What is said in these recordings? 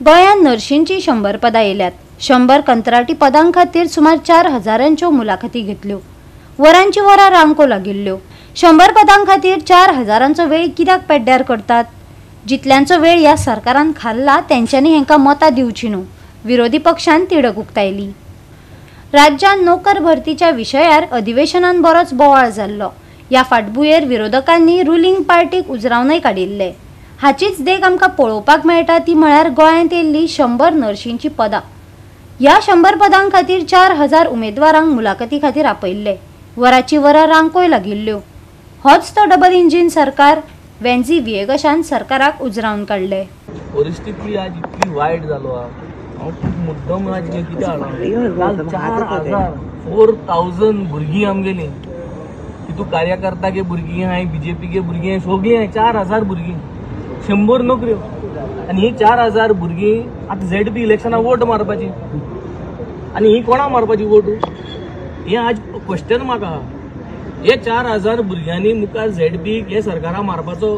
गोंयांत नर्शींची 100 पदां येयल्यात। 100 कंत्राटी पदां खातीर सुमार 4000 मुलाखती घेतल्यो। वरांची वरां रांको लागिल्ल्यो। 100 पदां खातीर 4000 वेळ कित्याक पेड्ड्यार करतात? जितल्यांचो वेळ ह्या सरकारान खाल्ला तेंच्यांनी हेंकां मतां दिवची न्हू, विरोधी पक्षान तिडक उक्तायली। राज्यांत नोकर भरतीच्या विशयार अधिवेशनान बरोच बोवाळ जाल्लो। ह्या फाटभुंयेर विरोधकांनी रुलिंग पार्टीक उजरावनय काडिल्ले। हाचीच देख आमकां पळोवपाक मेळटा ती म्हळ्यार गोंयांत येयल्ली 100 नर्शींची पदां। ह्या 100 पदां खातीर 4000 उमेदवारांक मुलाखती खातीर आपयल्ले। वराची वरां रांकोय लागिल्ल्यो। होच तो डबल इंजिन सरकार। वेंझी विएगशान सरकाराक उजरावन काडले। परिस्थिती आज इतली वायट जालो हांव खूब मुद्दम आज कितें हाडला 4000 भुरगीं आमगेली तितू कार्यकर्ता गे भुरगीं आहाय, बीजेपी गे भुरगीं आहाय, सगळीं आहाय 4000 भुरगीं, 100 नोकऱ्यो। आनी ही 4000 भुरगीं आतां ZP इलेक्शनाक वोट मारपाची आनी ही कोणा मारपाची वोट हे आज क्वेश्चन मार्क आहा। हे 4000 भुरग्यांनी मुखार ZP हे सरकारा मारपाचो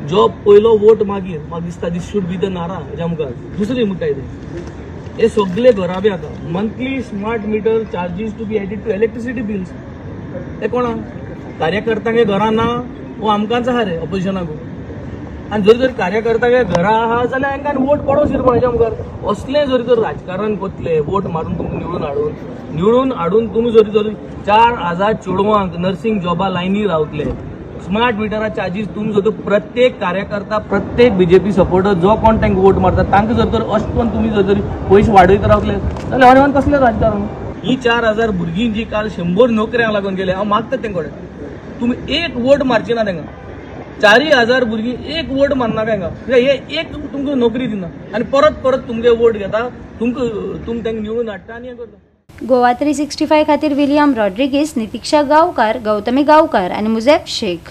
जो पयलो वोट मागीर म्हाका दिसता दिस शूड बी द नारा हेज्या मुखार दुसरी मुखार हे सगळे घराबे आता monthly smart meter charges to be added to electricity bills हे कोणा कार्यकर्त्यांगे घरा ना वो आमकांच आहा रे ऑपोजिशनाक। आनी जर जर कार्यकर्त्यांगे घरा आहा जाल्यार हांकां वोट पडो शिरपा हेज्या मुखार असलें जर तर राजकारण करतले वोट मारून तुमकां निवडून हाडून तुमी जर जर 4000 चेडवांक नर्सिंग जॉबा लायनी रावतले, स्मार्ट मिटरा चार्जीस तुम जर प्रत्येक कार्यकर्ता प्रत्येक बीजेपी सपोर्टर जो कोण तांकां वोट मारता तांकां जर तर अशें करून तुमी जर तरी पयशे वाडयत रावतले जाल्यार अरेवान कसलें राजकारण? ही 4000 भुरगीं जी काल 100 नोकऱ्यांक लागून गेले हांव मागता तेंचे कडेन तुमी एक वोट मारची ना तांकां। 4000 भुरगीं एक वोट मारना तांकां हे एक तुमकां नोकरी दिना आनी परत परत तुमगे वोट घेता तुमी तांकां निवडून हाडटा आनी हें करता। गोवा 365 खातीर विलियम रॉड्रिगीस, नितिक्षा गांवकार, गौतमी गांवकार आनी मुझेफ शेख।